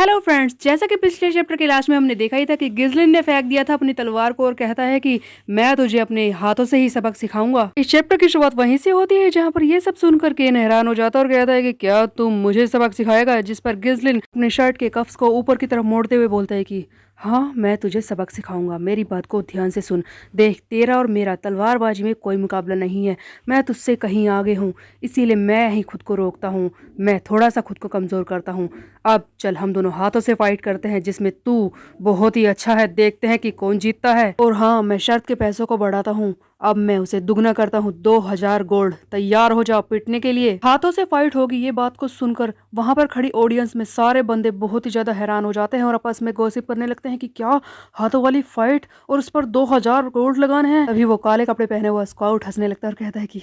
Hello friends, जैसा कि पिछले चैप्टर के लास्ट में हमने देखा ही था कि गिजलिन ने फेंक दिया था अपनी तलवार को और कहता है कि मैं तुझे अपने हाथों से ही सबक सिखाऊंगा। इस चैप्टर की शुरुआत वहीं से होती है जहां पर ये सब सुनकर केन हैरान हो जाता है और कहता है कि क्या तुम मुझे सबक सिखाएगा, जिस पर गिजलिन अपने शर्ट के कफ्स को ऊपर की तरफ मोड़ते हुए बोलता है कि हाँ, मैं तुझे सबक सिखाऊंगा। मेरी बात को ध्यान से सुन। देख, तेरा और मेरा तलवारबाजी में कोई मुकाबला नहीं है। मैं तुझसे कहीं आगे हूँ, इसीलिए मैं ही खुद को रोकता हूँ। मैं थोड़ा सा खुद को कमज़ोर करता हूँ। अब चल हम दोनों हाथों से फाइट करते हैं, जिसमें तू बहुत ही अच्छा है। देखते हैं कि कौन जीतता है। और हाँ, मैं शर्त के पैसों को बढ़ाता हूँ। अब मैं उसे दुगना करता हूँ, 2000 गोल्ड। तैयार हो जाओ पिटने के लिए। हाथों से फाइट होगी, ये बात को सुनकर वहां पर खड़ी ऑडियंस में सारे बंदे बहुत ही ज्यादा हैरान हो जाते हैं और आपस में गॉसिप करने लगते हैं कि क्या हाथों वाली फाइट और उस पर 2000 गोल्ड लगाने हैं। अभी वो काले कपड़े पहने हुआ स्काउट हंसने लगता है और कहता है कि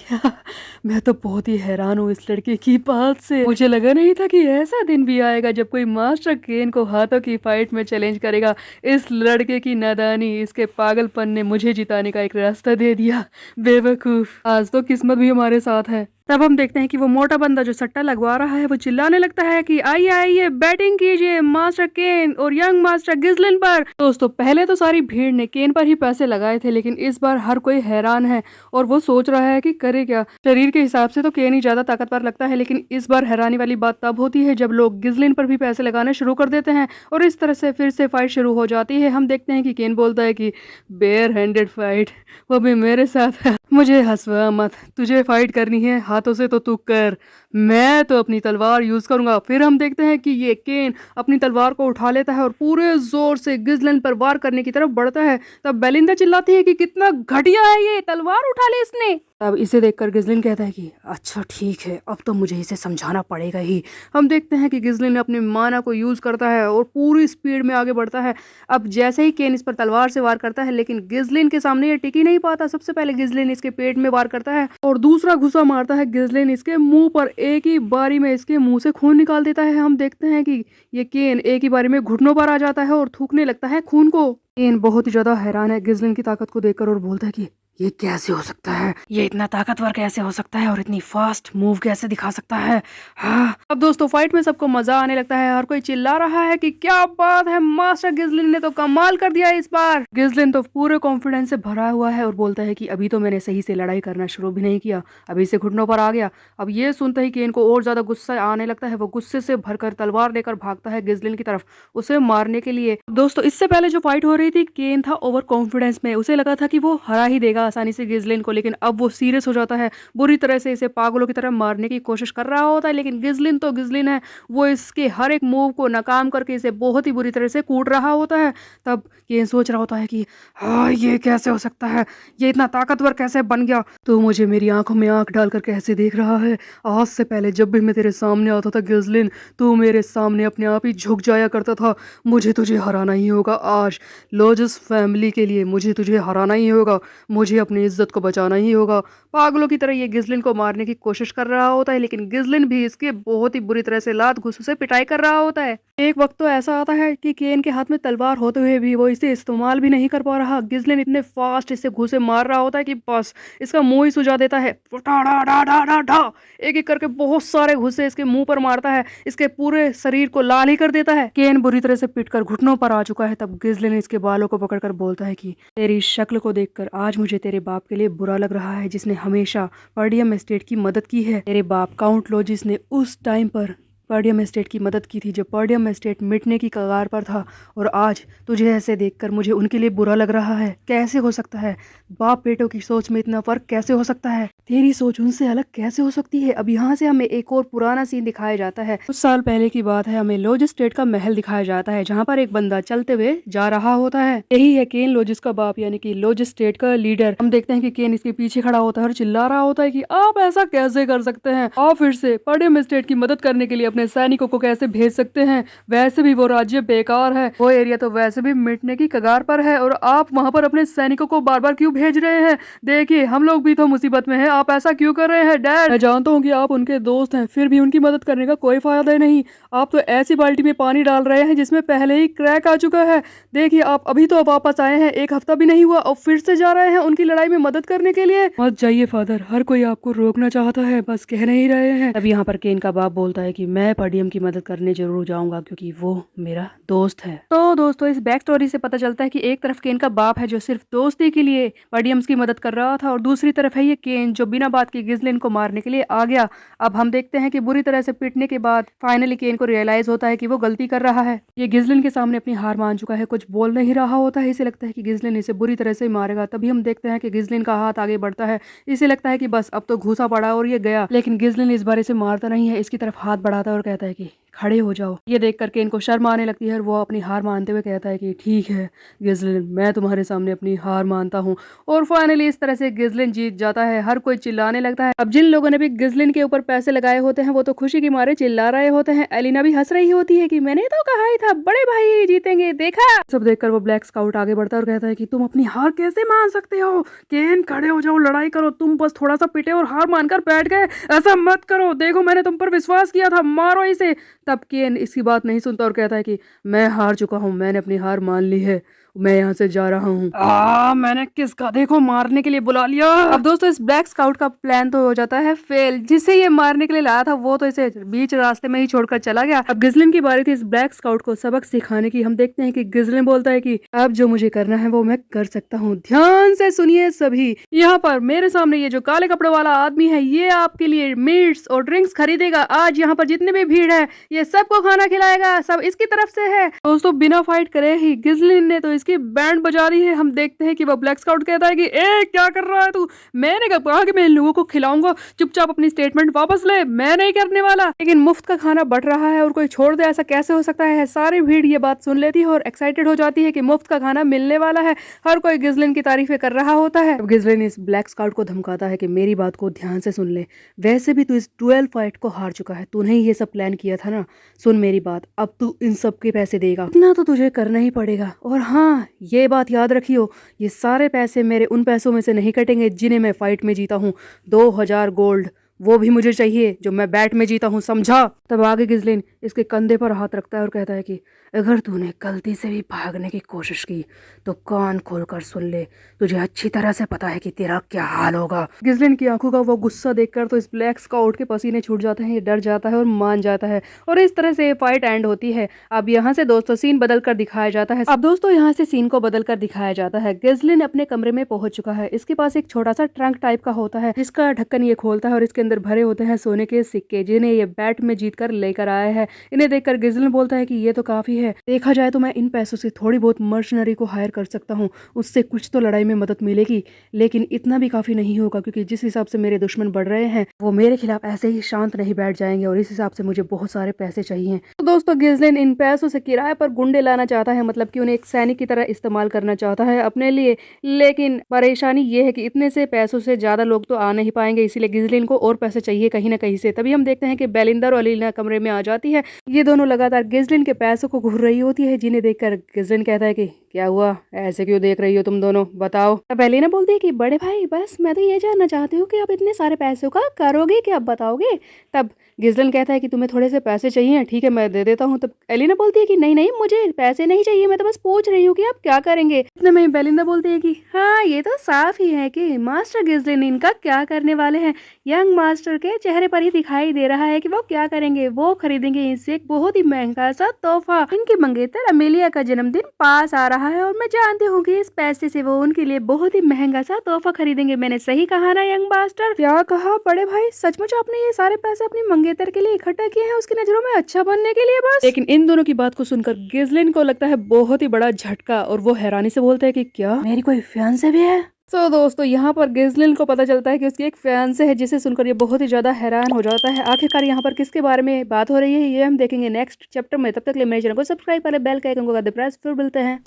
मैं तो बहुत ही हैरान हूँ इस लड़के की बात से। मुझे लगा नहीं था कि ऐसा दिन भी आएगा जब कोई मास्टर केन को हाथों की फाइट में चैलेंज करेगा। इस लड़के की नादानी, इसके पागलपन ने मुझे जिताने का एक रास्ता दे दिया। बेवकूफ, आज तो किस्मत भी हमारे साथ है। तब हम देखते हैं कि वो मोटा बंदा जो सट्टा लगवा रहा है वो चिल्लाने लगता है कि आइए आइए बैटिंग कीजिए मास्टर केन और यंग मास्टर गिजलिन पर। दोस्तों, पहले तो सारी भीड़ ने केन पर ही पैसे लगाए थे, लेकिन इस बार हर कोई हैरान है और वो सोच रहा है कि करे क्या। शरीर के हिसाब से तो केन ही ज्यादा ताकतवर लगता है, लेकिन इस बार हैरानी वाली बात तब होती है जब लोग गिजलिन पर भी पैसे लगाने शुरू कर देते हैं और इस तरह से फिर से फाइट शुरू हो जाती है। हम देखते हैं कि केन बोलता है कि बेयर हैंडेड फाइट, वो भी मेरे साथ है। मुझे हंसवा मत, तुझे फाइट करनी है हाथों से तो तू कर, मैं तो अपनी तलवार यूज करूंगा। फिर हम देखते हैं कि ये केन अपनी तलवार को उठा लेता है और पूरे जोर से गिजलिन पर वार करने की तरफ बढ़ता है। तब बेलिंदा चिल्लाती है कि कितना घटिया है ये, तलवार उठा ले इसने। तब इसे देखकर गिजलिन कहता है कि अच्छा ठीक है, अब तो मुझे इसे समझाना पड़ेगा ही। हम देखते हैं कि गिजलिन अपने माना को यूज करता है और पूरी स्पीड में आगे बढ़ता है। अब जैसे ही केन इस पर तलवार से वार करता है, लेकिन गिजलिन के सामने ये टिक ही नहीं पाता। सबसे पहले गिजलिन इसके पेट में वार करता है और दूसरा घुसा मारता है गिजलिन इसके मुंह पर। एक ही बारी में इसके मुंह से खून निकाल देता है। हम देखते हैं कि ये केन एक ही बारी में घुटनों पर आ जाता है और थूकने लगता है खून को। केन बहुत ही ज्यादा हैरान है गिजलिन की ताकत को देखकर और बोलता है कि ये कैसे हो सकता है, ये इतना ताकतवर कैसे हो सकता है और इतनी फास्ट मूव कैसे दिखा सकता है। हाँ, अब दोस्तों फाइट में सबको मजा आने लगता है। हर कोई चिल्ला रहा है कि क्या बात है, मास्टर गिजलिन ने तो कमाल कर दिया इस बार। गिजलिन तो पूरे कॉन्फिडेंस से भरा हुआ है और बोलता है कि अभी तो मैंने सही से लड़ाई करना शुरू भी नहीं किया, अभी से घुटनों पर आ गया। अब ये सुनते ही कि इनको और ज्यादा गुस्सा आने लगता है। वो गुस्से से भरकर तलवार लेकर भागता है गिजलिन की तरफ उसे मारने के लिए। दोस्तों, इससे पहले जो फाइट हो रही थी, केन था ओवर कॉन्फिडेंस में। उसे लगा था कि वो हरा ही देगा आसानी से गिजलिन को, लेकिन अब वो सीरियस हो जाता है। बुरी तरह से इसे पागलों की तरह मारने की कोशिश कर रहा होता है, लेकिन गिजलिन तो गिजलिन है, वो इसके हर एक मूव को नाकाम करके इसे बहुत ही बुरी तरह से कूट रहा होता है। तब केन सोच रहा होता है कि हाँ, ये कैसे हो सकता है, ये इतना ताकतवर कैसे बन गया। तो मुझे मेरी आंखों में आंख डालकर कैसे देख रहा है। आज से पहले जब भी मैं तेरे सामने आता था गिजलिन, तू मेरे सामने अपने आप ही झुक जाया करता था। मुझे तुझे हराना ही होगा आज। लोजस फैमिली के लिए मुझे तुझे हराना ही होगा। मुझे अपनी इज्जत को बचाना ही होगा। पागलों की तरह ये गिजलिन को मारने की कोशिश कर रहा होता है, लेकिन गिजलिन भी इसके बहुत ही बुरी तरह से लात घुस से पिटाई कर रहा होता है। एक वक्त तो ऐसा आता है कि केन के हाथ में तलवार होते हुए भी वो इसे इस्तेमाल भी नहीं कर पा रहा। गिजलिन इतने फास्ट इसे घुसे मार रहा होता है कि बस इसका मुंह ही सुजा देता है। डा डा डा डा डा डा, एक एक करके बहुत सारे घुसे इसके मुंह पर मारता है, इसके पूरे शरीर को लाल ही कर देता है। केन बुरी तरह से पिटकर घुटनों पर आ चुका है। तब गिजलिन इसके बालों को पकड़कर बोलता है कि तेरी शक्ल को देखकर आज मुझे तेरे बाप के लिए बुरा लग रहा है, जिसने हमेशा पर्डियम एस्टेट की मदद की है। तेरे बाप काउंट लोजिस ने उस टाइम पर पर्डियम एस्टेट की मदद की थी जब पर्डियम एस्टेट मिटने की कगार पर था, और आज तुझे ऐसे देखकर मुझे उनके लिए बुरा लग रहा है। कैसे हो सकता है, बाप बेटों की सोच में इतना फर्क कैसे हो सकता है, तेरी सोच उनसे अलग कैसे हो सकती है। अब यहाँ से हमें एक और पुराना सीन दिखाया जाता है। कुछ साल पहले की बात है। हमें लोजिस स्टेट का महल दिखाया जाता है, जहाँ पर एक बंदा चलते हुए जा रहा होता है। यही है केन लोजिस का बाप, यानी कि लोजिस स्टेट का लीडर। हम देखते हैं कि केन इसके पीछे खड़ा होता है और चिल्ला रहा होता है कि आप ऐसा कैसे कर सकते हैं, आप फिर से पर्डियम एस्टेट की मदद करने के लिए अपने सैनिकों को कैसे भेज सकते हैं। वैसे भी वो राज्य बेकार है, वो एरिया तो वैसे भी मिटने की कगार पर है, और आप वहां पर अपने सैनिकों को बार बार क्यों भेज रहे हैं। देखिए, हम लोग भी तो मुसीबत में हैं, आप ऐसा क्यों कर रहे हैं। डैड, मैं जानता हूँ कि आप उनके दोस्त हैं, फिर भी उनकी मदद करने का कोई फायदा नहीं। आप तो ऐसी बाल्टी में पानी डाल रहे हैं जिसमें पहले ही क्रैक आ चुका है। देखिए, आप अभी तो वापस आए हैं, एक हफ्ता भी नहीं हुआ और फिर से जा रहे हैं उनकी लड़ाई में मदद करने के लिए। मत जाइए फादर, हर कोई आपको रोकना चाहता है, बस कह नहीं रहे हैं। तब यहाँ पर केन का बाप बोलता है कि मैं मैं पाडियम की मदद करने जरूर जाऊंगा क्योंकि वो मेरा दोस्त है। तो दोस्तों, इस बैक स्टोरी से पता चलता है कि एक तरफ केन का बाप है जो सिर्फ दोस्ती के लिए पाडियम्स की मदद कर रहा था, और दूसरी तरफ है ये केन जो बिना बात के गिजलिन को मारने के लिए आ गया। अब हम देखते हैं कि बुरी तरह से पीटने के बाद फाइनली केन को रियलाइज होता है कि वो गलती कर रहा है। ये गिजलिन के सामने अपनी हार मान चुका है, कुछ बोल नहीं रहा होता है। इसे लगता है कि गिजलिन इसे बुरी तरह से मारेगा। तभी हम देखते हैं कि गिजलिन का हाथ आगे बढ़ता है। इसे लगता है कि बस अब तो घूसा पड़ा और ये गया, लेकिन गिजलिन इस बार इसे मारता नहीं है, इसकी तरफ हाथ बढ़ाता है और कहता है कि खड़े हो जाओ। ये देख करके इनको शर्म आने लगती है और वो अपनी हार मानते हुए कहता है कि ठीक है गिजलिन, मैं तुम्हारे सामने अपनी हार मानता हूँ। और फाइनली इस तरह से गिजलिन जीत जाता है। हर कोई चिल्लाने लगता है। अब जिन लोगों ने भी गिजलिन के ऊपर पैसे लगाए होते हैं वो तो खुशी के मारे चिल्ला रहे होते हैं। एलिना भी हंस रही होती है कि मैंने तो कहा ही था बड़े भाई जीतेंगे, देखा। सब देखकर वो ब्लैक स्काउट आगे बढ़ता है और कहता है कि तुम अपनी हार कैसे मान सकते हो? केन खड़े हो जाओ, लड़ाई करो। तुम बस थोड़ा सा पिटे और हार मानकर बैठ गए, ऐसा मत करो। देखो मैंने तुम पर विश्वास किया था, मारो इसे। तब केन इसकी बात नहीं सुनता और कहता है कि मैं हार चुका हूँ, मैंने अपनी हार मान ली है, मैं यहाँ से जा रहा हूँ। मैंने किस गाधे को मारने के लिए बुला लिया। अब दोस्तों, इस ब्लैक स्काउट का प्लान तो हो जाता है फेल। जिसे ये मारने के लिए लाया था वो तो इसे बीच रास्ते में ही छोड़कर चला गया। अब गिजलिन की बारी थी इस ब्लैक स्काउट को सबक सिखाने की। हम देखते हैं कि गिजलिन बोलता है कि अब जो मुझे करना है वो मैं कर सकता हूँ। ध्यान से सुनिए सभी, यहाँ पर मेरे सामने ये जो काले कपड़े वाला आदमी है ये आपके लिए मीट्स और ड्रिंक्स खरीदेगा। आज यहाँ पर जितने भी भीड़ है ये सबको खाना खिलाएगा, सब इसकी तरफ से है। दोस्तों, बिना फाइट करे ही गिजलिन ने तो इसकी बैंड बजा रही है। हम देखते हैं कि वो ब्लैक स्काउट कहता है कि ए क्या कर रहा है तू? मैंने कहा कि मैं इन लोगों को खिलाऊंगा, चुपचाप अपनी स्टेटमेंट वापस ले, मैं नहीं करने वाला। लेकिन मुफ्त का खाना बट रहा है और कोई छोड़ दे, ऐसा कैसे हो सकता है? सारी भीड़ ये बात सुन लेती है और एक्साइटेड हो जाती है कि मुफ्त का खाना मिलने वाला है। हर कोई गिजलिन की तारीफें कर रहा होता है। गिजलिन इस ब्लैक स्काउट को धमकाता है कि मेरी बात को ध्यान से सुन ले, वैसे भी तू इस डुएल फाइट को हार चुका है, तूने ही ये सब प्लान किया था ना। सुन मेरी बात, अब तू इन सब के पैसे देगा, इतना तो तुझे करना ही पड़ेगा। और हाँ, ये बात याद रखियो, ये सारे पैसे मेरे उन पैसों में से नहीं कटेंगे जिन्हें मैं फाइट में जीता हूँ। 2000 गोल्ड वो भी मुझे चाहिए जो मैं बैट में जीता हूँ, समझा? तब आगे गिजलिन इसके कंधे पर हाथ रखता है और कहता है कि अगर तूने गलती से भी भागने की कोशिश की तो कान खोलकर सुन ले, तुझे अच्छी तरह से पता है कि तेरा क्या हाल होगा। गिजलिन की आंखों का वो गुस्सा देखकर तो इस ब्लैक स्काउट के पसीने छूट जाते हैं। ये डर जाता है और मान जाता है और इस तरह से ये फाइट एंड होती है। अब यहाँ से दोस्तों सीन बदल कर दिखाया जाता है। अब दोस्तों यहाँ से सीन को बदल कर दिखाया जाता है। गिजलिन अपने कमरे में पहुंच चुका है। इसके पास एक छोटा सा ट्रंक टाइप का होता है जिसका ढक्कन ये खोलता है और इसके अंदर भरे होते हैं सोने के सिक्के जिन्हें ये बैट में जीत कर लेकर आया है। इन्हें देखकर गिजलिन बोलता है कि ये तो काफी है, देखा जाए तो मैं इन पैसों से थोड़ी बहुत मर्शनरी को हायर कर सकता हूँ, उससे कुछ तो लड़ाई में मदद मिलेगी, लेकिन इतना भी काफी नहीं होगा क्योंकि जिस हिसाब से मेरे दुश्मन बढ़ रहे हैं वो मेरे खिलाफ ऐसे ही शांत नहीं बैठ जाएंगे और इस हिसाब से मुझे बहुत सारे पैसे चाहिए। तो दोस्तों, गिजलिन इन पैसों से किराए पर गुंडे लाना चाहता है, मतलब कि उन्हें एक सैनिक की तरह इस्तेमाल करना चाहता है अपने लिए। लेकिन परेशानी ये है कि इतने से पैसों से ज्यादा लोग तो आ नहीं पाएंगे, इसीलिए गिजलिन को और पैसे चाहिए कहीं ना कहीं से। तभी हम देखते हैं कि बेलिंदा और अलीना कमरे में आ जाती है। ये दोनों लगातार गिजलिन के पैसों को घूर रही होती है, जिन्हें देखकर गिजलिन कहता है कि क्या हुआ, ऐसे क्यों देख रही हो तुम दोनों, बताओ। तब एलिना बोलती है कि बड़े भाई बस मैं तो ये जानना चाहती हूँ कि आप इतने सारे पैसों का करोगे क्या, आप बताओगे। तब गिजलिन कहता है कि तुम्हें थोड़े से पैसे चाहिए, ठीक है मैं दे देता हूँ। तब एलिना बोलती है कि नहीं नहीं मुझे पैसे नहीं चाहिए, मैं तो बस पूछ रही हूँ कि आप क्या करेंगे। इतने में बेलिंदा बोलती है कि हाँ ये तो साफ ही है कि मास्टर गिजलिन इनका क्या करने वाले हैं। यंग मास्टर के चेहरे पर ही दिखाई दे रहा है कि वो क्या करेंगे। वो खरीदेंगे इससे एक बहुत ही महंगा सा तोहफा। इनके मंगेतर अमेलिया का जन्मदिन पास आ रहा है और मैं जानती हूँ कि इस पैसे से वो उनके लिए बहुत ही महंगा सा तोहफा खरीदेंगे। मैंने सही कहा ना यंग मास्टर? क्या कहा बड़े भाई, सचमुच आपने ये सारे पैसे अपनी मंगेतर के लिए इकट्ठा किए हैं उसकी नजरों में अच्छा बनने के लिए बस? लेकिन इन दोनों की बात को सुनकर गिजलिन को लगता है बहुत ही बड़ा झटका और वो हैरानी से बोलता है कि क्या मेरी कोई फियांसे भी है? तो दोस्तों यहाँ पर गिजलिन को पता चलता है कि उसकी एक फियांसे है, जिसे सुनकर ये बहुत ही ज्यादा हैरान हो जाता है। आखिरकार यहाँ पर किसके बारे में बात हो रही है ये हम देखेंगे नेक्स्ट चैप्टर में। तब तक के लिए मेरे चैनल को सब्सक्राइब करें, बेल का आइकन को दबाएं, फिर मिलते हैं।